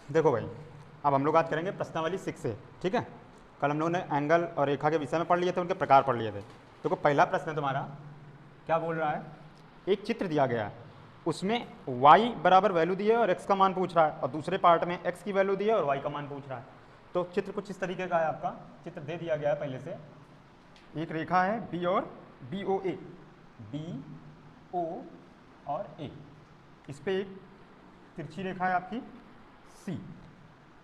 देखो भाई, अब हम लोग बात करेंगे प्रश्नावली 6 से, ठीक है। कल हम लोगों ने एंगल और रेखा के विषय में पढ़ लिए थे, उनके प्रकार पढ़ लिए थे। देखो पहला प्रश्न है तुम्हारा, क्या बोल रहा है, एक चित्र दिया गया है, उसमें y बराबर वैल्यू दी है और x का मान पूछ रहा है, और दूसरे पार्ट में x की वैल्यू दी है और y का मान पूछ रहा है। तो चित्र कुछ इस तरीके का है, आपका चित्र दे दिया गया है पहले से। एक रेखा है b और BOA, BO और A, इस पे एक तिरछी रेखा है आपकी C।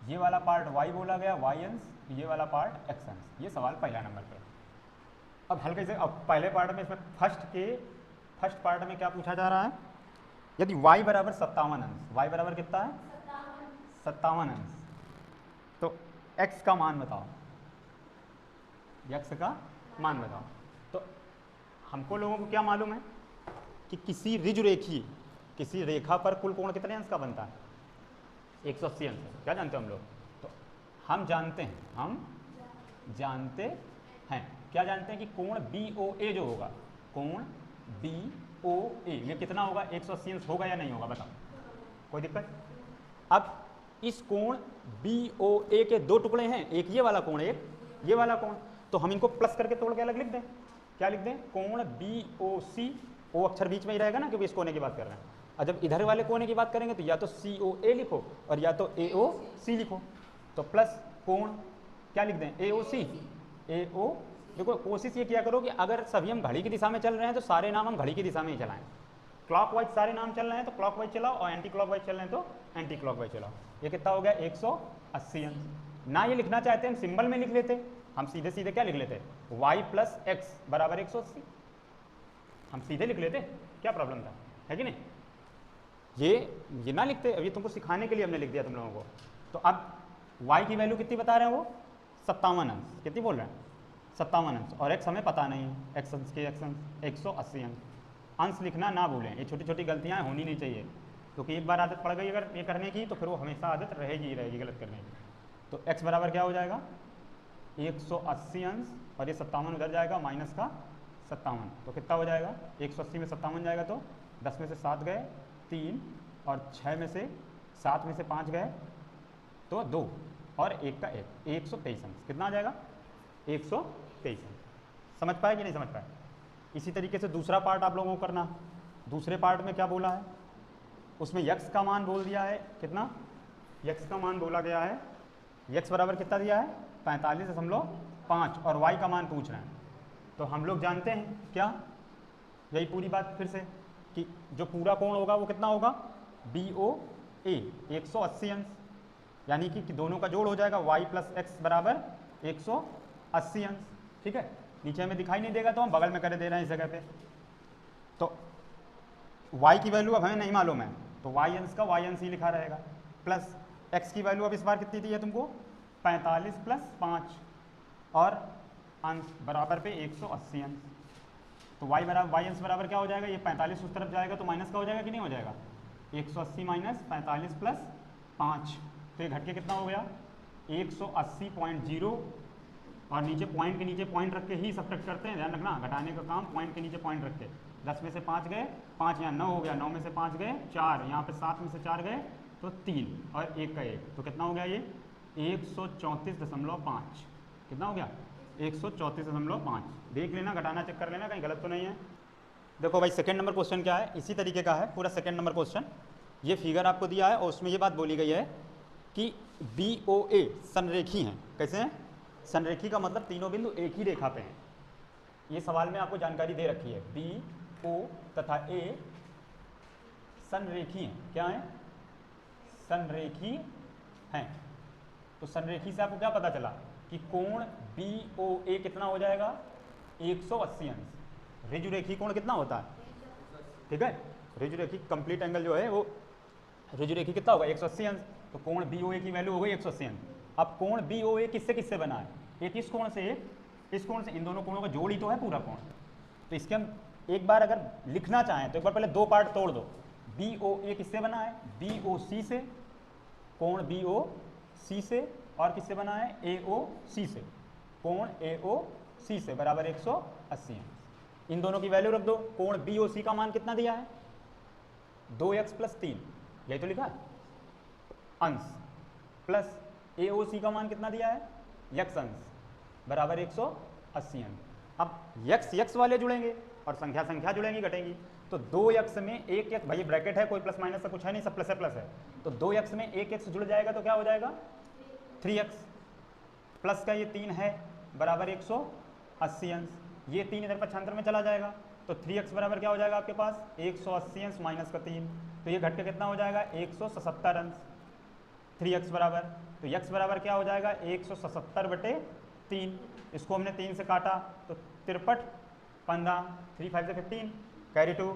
ये वाला पार्ट y बोला गया, y अंश, ये वाला पार्ट x अंश। ये सवाल पहला नंबर पे। अब हल्के से, अब पहले पार्ट में, इसमें फर्स्ट पार्ट में क्या पूछा जा रहा है, यदि y बराबर 57 अंश, y बराबर कितना है 57 अंश, तो x का मान बताओ, x का मान बताओ। तो हमको लोगों को क्या मालूम है कि किसी रेखा पर कुल कोण कितने अंश का बनता है, 180 अंश। क्या जानते हो हम लोग, तो हम जानते हैं क्या जानते हैं कि कोण BOA जो होगा, कोण BOA ये कितना होगा, 180 अंश होगा या नहीं होगा, बताओ, कोई दिक्कत। अब इस कोण BOA के दो टुकड़े हैं, एक ये वाला कोण, एक ये वाला कोण, तो हम इनको प्लस करके तोड़ के अलग लिख दें। क्या लिख दें, कोण BOC, ओ अक्षर बीच में ही रहेगा ना, क्योंकि इस कोने की बात कर रहे हैं। और जब इधर वाले कोने की बात करेंगे तो या तो COA लिखो और या तो AOC लिखो। तो प्लस कोण क्या लिख दें, AO। देखो कोशिश ये किया करो कि अगर सभी हम घड़ी की दिशा में चल रहे हैं तो सारे नाम हम घड़ी की दिशा में ही चलाएं। क्लॉकवाइज सारे नाम चल रहे हैं तो क्लॉकवाइज चलाओ, और एंटी क्लॉकवाइज चल रहे हैं तो एंटी क्लॉकवाइज चलाओ। ये कितना हो गया, 180 अंश। ना ये लिखना चाहते हैं, हम सिंबल में लिख लेते, हम सीधे सीधे क्या लिख लेते, y प्लस एक्स बराबर 180, हम सीधे लिख लेते, क्या प्रॉब्लम था, है कि नहीं। ये ना लिखते, अभी तुमको सिखाने के लिए हमने लिख दिया तुम लोगों को। तो अब y की वैल्यू कितनी बता रहे हैं वो, 57 अंश। कितनी बोल रहे हैं, 57 अंश, और x हमें पता नहीं है, x अंश के x अंश 180 अंश। अंश लिखना ना भूलें, ये छोटी छोटी गलतियाँ होनी नहीं चाहिए, क्योंकि एक बार आदत पड़ गई अगर ये करने की तो फिर वो हमेशा आदत रहेगी गलत करने की। तो x बराबर क्या हो जाएगा, 180 अंश, और ये 57 उधर जाएगा, माइनस का 57, तो कितना हो जाएगा, 180 में 57 जाएगा तो 10 में से 7 गए 3, और 6 में से 7 में से 5 गए तो 2, और 1 का 1, 123 अंश। कितना आ जाएगा, 123 अंश। समझ पाए कि नहीं समझ पाए। इसी तरीके से दूसरा पार्ट आप लोगों को करना। दूसरे पार्ट में क्या बोला है, उसमें x का मान बोल दिया है, कितना, x का मान बोला गया है, x बराबर कितना दिया है 45.5, और y का मान पूछ रहे हैं। तो हम लोग जानते हैं क्या, यही पूरी बात फिर से, कि जो पूरा कोण होगा वो कितना होगा, BOA 180 अंश, यानी कि दोनों का जोड़ हो जाएगा y प्लस एक्स बराबर 180 अंश। ठीक है, नीचे हमें दिखाई नहीं देगा तो हम बगल में कर दे रहे हैं इस जगह पे। तो y की वैल्यू अब हमें नहीं मालूम है, तो y अंश का y अंश ही लिखा रहेगा, प्लस x की वैल्यू अब इस बार कितनी दी है तुमको, 45 प्लस 5, और अंश बराबर पे 180 अंश। तो y अंश बराबर क्या हो जाएगा, ये 45 उस तरफ जाएगा तो माइनस का हो जाएगा कि नहीं हो जाएगा, 180 माइनस 45 प्लस 5, तो ये घट के कितना हो गया 180.0, और नीचे पॉइंट के नीचे पॉइंट रख के ही सब्ट्रैक्ट करते हैं, ध्यान रखना, घटाने का काम पॉइंट के नीचे पॉइंट रख के। 10 में से 5 गए 5, यहाँ 9 हो गया, 9 में से 5 गए 4, यहाँ पे 7 में से 4 गए तो 3, और 1 का 1, तो कितना हो गया ये 134.5। कितना हो गया 134.5। देख लेना, घटाना चेक कर लेना कहीं गलत तो नहीं है। देखो भाई सेकंड नंबर क्वेश्चन क्या है, इसी तरीके का है पूरा सेकंड नंबर क्वेश्चन। ये फिगर आपको दिया है और उसमें ये बात बोली गई है कि BOA संरेखी हैं। कैसे हैं, संरेखी का मतलब तीनों बिंदु एक ही रेखा पे हैं। ये सवाल में आपको जानकारी दे रखी है, BO तथा A संरेखी हैं। क्या है, संरेखी हैं। तो संरेखी से आपको क्या पता चला कि कोण BOA कितना हो जाएगा 180 अंश। ऋजुरेखी कोण कितना होता है, ठीक है, ऋजुरेखी कंप्लीट एंगल जो है वो ऋजुरेखी कितना होगा 180 अंश, तो कोण BOA की वैल्यू हो गई 180 अंश। अब कोण BOA किससे किससे बना है, एक इस कोण से, एक इस कोण से, इन दोनों कोणों का जोड़ ही तो है पूरा कोण। तो इसके हम एक बार अगर लिखना चाहें तो एक बार पहले दो पार्ट तोड़ दो। BOA किससे बना है, BOC से, कोण BOC से, और किससे बना है AOC से, कोण AOC से बराबर 180 अंश। इन दोनों की वैल्यू रख दो। कोण BOC का मान कितना दिया है 2x प्लस 3, यही तो लिखा है अंश, प्लस AOC का मान कितना दिया है, यक्स अंश बराबर 180 अंश। अब यक्स वाले जुड़ेंगे और संख्या संख्या जुड़ेंगी घटेंगी, तो 2x में एक यक्स, भाई ब्रैकेट है, कोई प्लस माइनस का कुछ है नहीं, सब प्लस है प्लस है, तो 2x में एक यक्स जुड़ जाएगा तो क्या हो जाएगा 3x, प्लस का ये 3 है बराबर 180 अंश, ये 3 इधर पक्षांतर में चला जाएगा, तो 3x बराबर क्या हो जाएगा आपके पास 180 अंश माइनस का 3, तो ये घट के कितना हो जाएगा 177 अंश 3x बराबर, तो x बराबर क्या हो जाएगा 177/3, इसको हमने 3 से काटा तो 53, 15, 3 5 से 15, कैरी 2,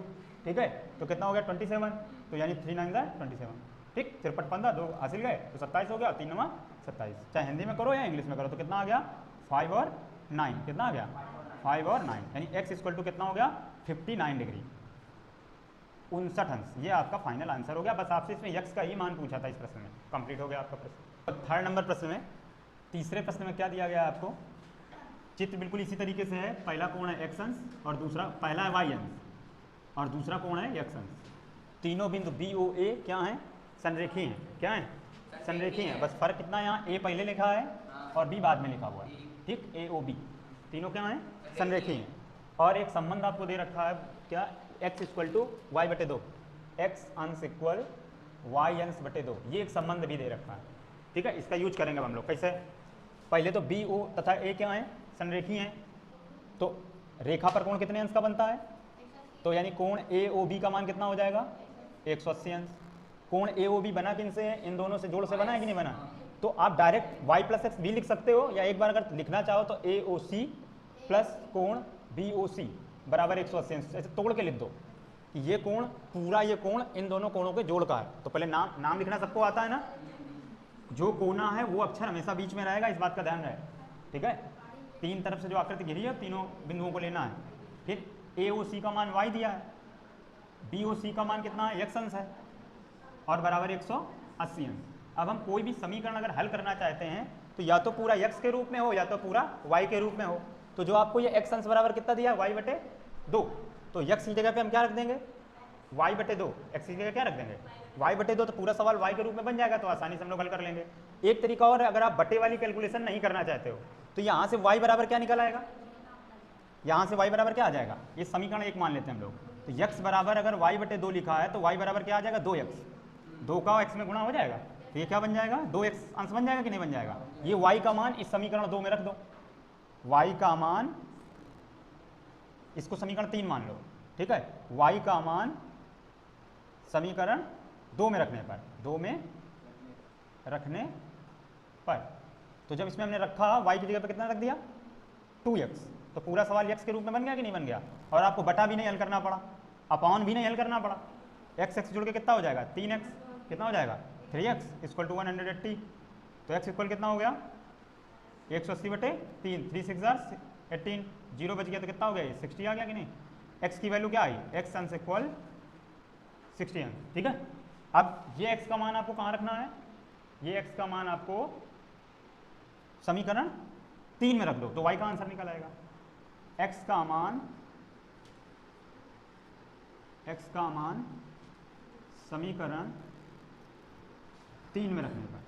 ठीक है, तो कितना हो गया 27, तो यानी 3 9 27, ठीक, 53 15 2 हासिल गए तो 27 हो गया, 3 9 27, चाहे हिंदी में करो या इंग्लिश में करो, तो कितना आ गया 5 और 9, कितना आ गया 5 और 9, यानी x इक्वल टू कितना हो गया 59 डिग्री 59 अंश। ये आपका फाइनल आंसर हो गया, बस आपसे इसमें x का ही मान पूछा था इस प्रश्न में, कंप्लीट हो गया आपका प्रश्न। तो 3rd नंबर प्रश्न में, तीसरे प्रश्न में क्या दिया गया आपको, चित्र बिल्कुल इसी तरीके से है, पहला कोण है x अंश और दूसरा, पहला है y अंश और दूसरा कोण है x अंश, तीनों बिंदु BOA क्या हैं, संरेखीय हैं, क्या हैं, संरेखीय हैं, बस फर्क कितना है, यहाँ A पहले लिखा है और B बाद में लिखा हुआ है, ठीक, AOB, तीनों क्या हैं, संरेखीय हैं, और एक संबंध आपको दे रखा है क्या, x equal to y/2, x अंश इक्वल y अंश बटे 2, ये एक संबंध भी दे रखा है, ठीक है, इसका यूज करेंगे हम लोग कैसे, पहले तो BO तथा A क्या है, संरेखीय हैं, तो रेखा पर कोण कितने अंश का बनता है, तो यानी कोण AOB का मान कितना हो जाएगा 180 अंश, कोण AOB बना किन से है, इन दोनों से जोड़ से बना है कि नहीं बना, तो आप डायरेक्ट y + x भी लिख सकते हो, या एक बार अगर लिखना चाहो तो AOC प्लस कोण BOC बराबर 180 अंश, ऐसे तोड़ के लिख दो कि ये कोण, पूरा ये कोण इन दोनों कोणों के जोड़ का है, तो पहले नाम लिखना सबको आता है ना, जो कोना है वो अक्षर हमेशा बीच में रहेगा, इस बात का ध्यान रहे, ठीक है, 3 तरफ से जो आकृति घिरी है तीनों बिंदुओं को लेना है, फिर AOC का मान y दिया है, BOC का मान कितना है, x अंश है और बराबर 180 अंश। अब हम कोई भी समीकरण अगर हल करना चाहते हैं तो या तो पूरा x के रूप में हो या तो पूरा y के रूप में हो, तो जो आपको ये x अंश बराबर कितना दिया है y/2, तो x की जगह पे हम क्या रख देंगे y/2, x की जगह क्या रख देंगे y/2, तो पूरा सवाल y के रूप में बन जाएगा, तो आसानी से हम लोग हल कर लेंगे। एक तरीका और, अगर आप बटे वाली कैलकुलेशन नहीं करना चाहते हो तो यहाँ से y बराबर क्या निकल आएगा, यहाँ से y बराबर क्या आ जाएगा, ये समीकरण एक मान लेते हैं हम लोग, तो x बराबर अगर y/2 लिखा है तो y बराबर क्या आ जाएगा 2x, 2 का x में गुणा हो जाएगा, तो ये क्या बन जाएगा 2x अंश बन जाएगा कि नहीं बन जाएगा, ये y का मान इस समीकरण 2 में रख दो, y का मान, इसको समीकरण 3 मान लो, ठीक है, y का मान समीकरण 2 में रखने पर, 2 में रखने पर, तो जब इसमें हमने रखा y की जगह पे कितना रख दिया 2x, तो पूरा सवाल x के रूप में बन गया कि नहीं बन गया, और आपको बटा भी नहीं हल करना पड़ा, अपॉन भी नहीं हल करना पड़ा, x जुड़ के कितना हो जाएगा 3x, कितना हो जाएगा 3x इक्वल टू 180, तो x इक्वल कितना हो गया 180/3, 3 6 18, 0 बच गया तो कितना हो गया 60 आ गया कि नहीं, x की वैल्यू क्या आई, x अंश इक्वल 60 अंश, ठीक है। अब ये x का मान आपको कहाँ रखना है, ये x का मान आपको समीकरण 3 में रख दो, तो y का आंसर निकल आएगा, x का मान समीकरण 3 में रखने पर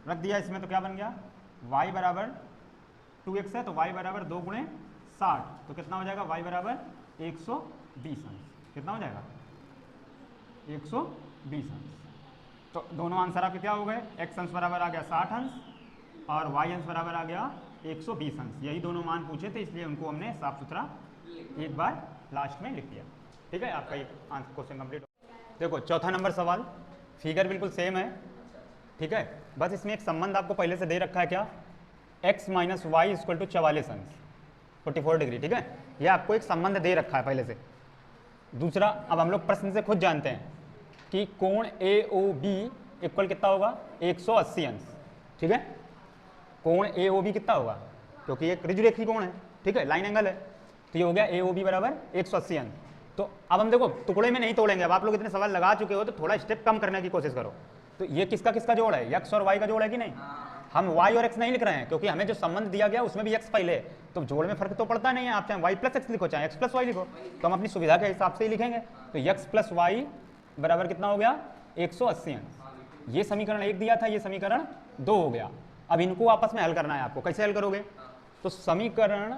रख दिया इसमें, तो क्या बन गया y बराबर 2x है, तो y बराबर 2 × 60, तो कितना हो जाएगा y बराबर 120 अंश, कितना हो जाएगा 120 अंश, तो दोनों आंसर आपके क्या हो गए, x अंश बराबर आ गया 60 अंश और y अंश बराबर आ गया 120 अंश, यही दोनों मान पूछे थे, इसलिए उनको हमने साफ सुथरा एक बार लास्ट में लिख दिया, ठीक है, आपका ये आंसर क्वेश्चन कंप्लीट हो। देखो चौथा नंबर सवाल, फिगर बिल्कुल सेम है, ठीक है, बस इसमें एक संबंध आपको पहले से दे रखा है, क्या x - y = 44 अंश 44 डिग्री, ठीक है, ये आपको एक संबंध दे रखा है पहले से। दूसरा, अब हम लोग प्रश्न से खुद जानते हैं कि कोण AOB इक्वल कितना होगा 180 अंश, ठीक है, कोण AOB कितना होगा, क्योंकि एक ऋजुरेखी कोण है, ठीक है, लाइन एंगल है, तो ये हो गया AOB बराबर 180 अंश। तो अब हम देखो टुकड़े में नहीं तोड़ेंगे, अब आप लोग इतने सवाल लगा चुके हो तो थोड़ा स्टेप कम करने की कोशिश करो, तो ये किसका किसका जोड़ है, x और y का जोड़ है कि नहीं, हम y और x नहीं लिख रहे हैं क्योंकि हमें जो संबंध दिया गया उसमें भी x पहले है, तो जोड़ में फर्क तो पड़ता नहीं है, आप चाहे y + x लिखो चाहे x + y लिखो, तो हम अपनी सुविधा के हिसाब से ही लिखेंगे, तो x + y बराबर कितना हो गया 180 अंश। ये समीकरण 1 दिया था, ये समीकरण 2 हो गया। अब इनको आपस में हल करना है आपको। कैसे हल करोगे? तो समीकरण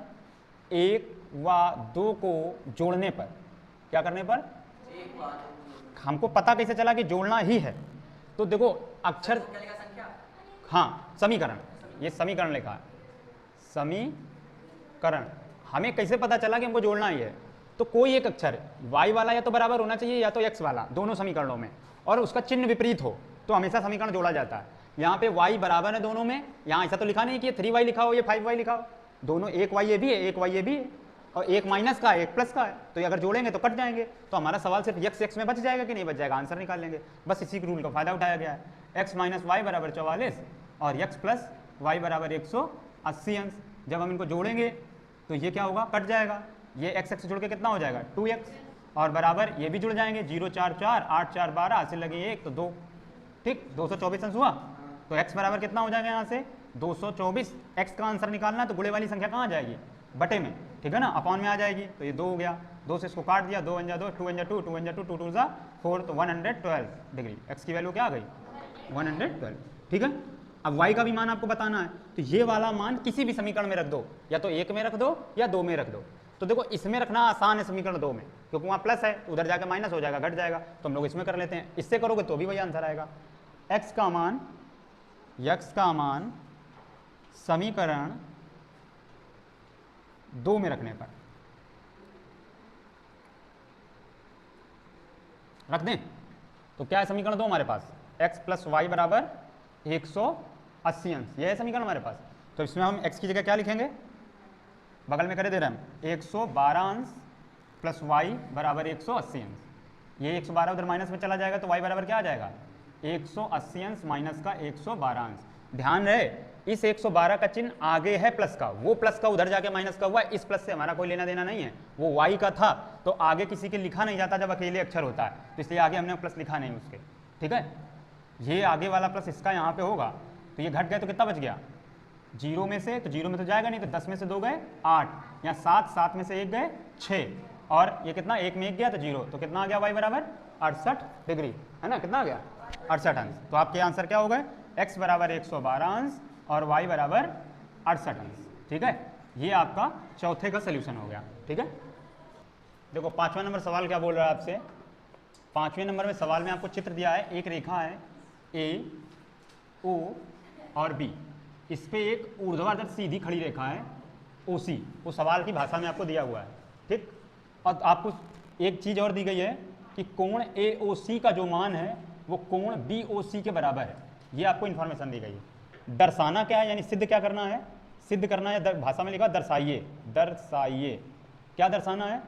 1 व 2 को जोड़ने पर, क्या करने पर, हमको पता कैसे चला कि जोड़ना ही है? तो देखो अक्षर, हाँ समीकरण, ये समीकरण लिखा है, समीकरण। हमें कैसे पता चला कि हमको जोड़ना ही है? तो कोई एक अक्षर y वाला या तो बराबर होना चाहिए या तो x वाला, दोनों समीकरणों में, और उसका चिन्ह विपरीत हो तो हमेशा समीकरण जोड़ा जाता है। यहाँ पे y बराबर है दोनों में, यहाँ ऐसा तो लिखा नहीं कि 3y लिखा हो, ये 5y लिखा हो, दोनों एक y ये भी है, एक y ये भी है, और एक माइनस का है, एक प्लस का है, तो ये अगर जोड़ेंगे तो कट जाएंगे। तो हमारा सवाल सिर्फ x में बच जाएगा कि नहीं बच जाएगा, आंसर निकाल लेंगे। बस इसी रूल का फायदा उठाया गया है। x माइनस वाई बराबर 44 और x प्लस वाई बराबर 180 अंश। जब हम इनको जोड़ेंगे तो ये क्या होगा, कट जाएगा। ये x जोड़ के कितना हो जाएगा 2x, और बराबर ये भी जुड़ जाएंगे, 0 4 4 8 4 12, हासिल लगे 1 तो 2, ठीक 224 अंश हुआ। तो x बराबर कितना हो जाएगा यहाँ से 224। x का आंसर निकालना है तो गुणे वाली संख्या कहाँ आ जाएगी, बटे में, ठीक है ना, अपॉन में आ जाएगी। तो ये 2 हो गया, 2 से इसको काट दिया, 2 × 2 2 × 2 2 × 2 2 2 × 4, तो 112 डिग्री। x की वैल्यू क्या आ गई 112, ठीक है। अब y का भी मान आपको बताना है, तो ये वाला मान किसी भी समीकरण में रख दो, या तो 1 में रख दो या 2 में रख दो। तो देखो इसमें रखना आसान है समीकरण 2 में, क्योंकि वहाँ प्लस है, उधर जाकर माइनस हो जाएगा, घट जाएगा, तो हम लोग इसमें कर लेते हैं। इससे करोगे तो भी वही आंसर आएगा। x का मान समीकरण 2 में रखने पर, रख दें तो क्या है समीकरण 2 हमारे पास, x प्लस वाई बराबर 180 अंश, यह है समीकरण हमारे पास। तो इसमें हम x की जगह क्या लिखेंगे, बगल में करे दे रहे हैं 112 अंश प्लस y बराबर 180 अंश। ये 112 उधर माइनस में चला जाएगा तो y बराबर क्या आ जाएगा 180 अंश माइनस का 112 अंश। ध्यान रहे इस 112 का चिन्ह आगे है प्लस का, वो प्लस का उधर जाके माइनस का हुआ, इस प्लस से हमारा कोई लेना देना नहीं है, वो y का था तो आगे किसी के लिखा नहीं जाता जब अकेले अक्षर होता है, तो इसलिए आगे हमने प्लस लिखा नहीं उसके, ठीक है। ये आगे वाला प्लस इसका यहाँ पे होगा, तो ये घट गया तो कितना बच गया 0 में से, तो 0 में तो जाएगा नहीं, तो 10 में से 2 गए 8, यहाँ 7, 7 में से 1 गए 6, और ये कितना 1 में 1 गया तो 0, तो कितना आ गया y बराबर 68 डिग्री, है ना, कितना आ गया 68 अंश। तो आपके आंसर क्या हो गए, x बराबर 112 अंश और y बराबर 68 अंश, ठीक है। ये आपका चौथे का सोल्यूशन हो गया, ठीक है। देखो 5वां नंबर सवाल क्या बोल रहा है आपसे, 5वें नंबर में सवाल में आपको चित्र दिया है, एक रेखा है ए ओ और बी, इस पे एक ऊर्ध्वाधर सीधी खड़ी रेखा है OC, वो सवाल की भाषा में आपको दिया हुआ है, ठीक। और आपको एक चीज़ और दी गई है कि कोण AOC का जो मान है वो कोण BOC के बराबर है, ये आपको इन्फॉर्मेशन दी गई है। दर्शाना क्या है, यानी सिद्ध क्या करना है, सिद्ध करना है, भाषा में लिखा दर्शाइए, दर्शाइए, क्या दर्शाना है,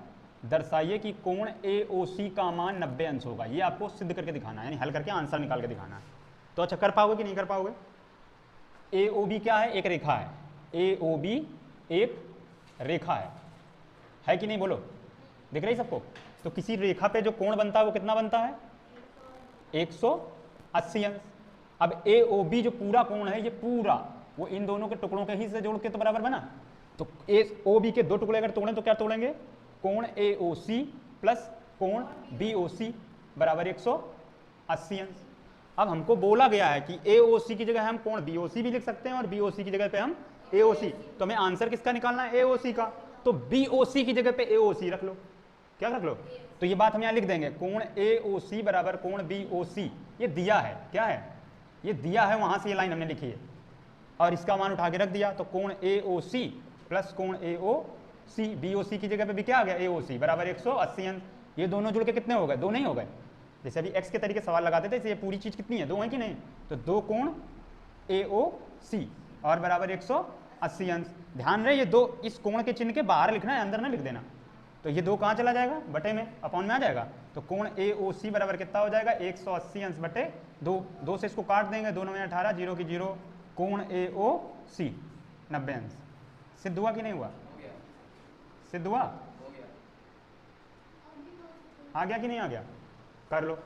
दर्शाइए कि कोण AOC का मान 90 अंश होगा, ये आपको सिद्ध करके दिखाना है, यानी हल करके आंसर निकाल के दिखाना है। तो अच्छा कर पाओगे कि नहीं कर पाओगे। AOB क्या है, एक रेखा है, AOB एक रेखा है कि नहीं, बोलो, दिख रही सबको। तो किसी रेखा पे जो कोण बनता है वो कितना बनता है 180 अंश। अब AOB जो पूरा कोण है, ये पूरा वो इन दोनों के टुकड़ों के ही से जोड़ के तो बराबर बना, तो AOB के 2 टुकड़े अगर तोड़ें तो क्या तोड़ेंगे, कोण AOC प्लस कोण BOC बराबर 180 अंश। अब हमको बोला गया है कि AOC की जगह हम कोण BOC भी लिख सकते हैं और BOC की जगह पे हम AOC, तो हमें आंसर किसका निकालना है AOC का, तो BOC की जगह पे AOC रख लो, क्या रख लो, तो ये बात हम यहाँ लिख देंगे, कोण AOC बराबर कोण BOC, ये दिया है, क्या है, ये दिया है, वहां से ये लाइन हमने लिखी है और इसका मान उठा के रख दिया, तो कोण AOC प्लस कोण AOC, BOC की जगह पे भी क्या आ गया AOC बराबर 180 अंश। ये दोनों जुड़ के कितने हो गए, 2 नहीं हो गए, जैसे अभी x के तरीके सवाल लगाते थे, ये पूरी चीज कितनी है 2 है कि नहीं, तो 2 कोण AOC और बराबर 180 अंश। ध्यान रहे ये 2 इस कोण के चिन्ह के बाहर लिखना है, अंदर ना लिख देना, तो ये 2 कहाँ चला जाएगा, बटे में, अपॉन में आ जाएगा, तो कोण AOC बराबर कितना हो जाएगा 180 अंश बटे 2, 2 से इसको काट देंगे, 2 9 18, 0 की 0, कोण AOC 90 अंश। सिद्ध हुआ कि नहीं हुआ, सिद्ध हुआ, आ गया कि नहीं आ गया, कर लो।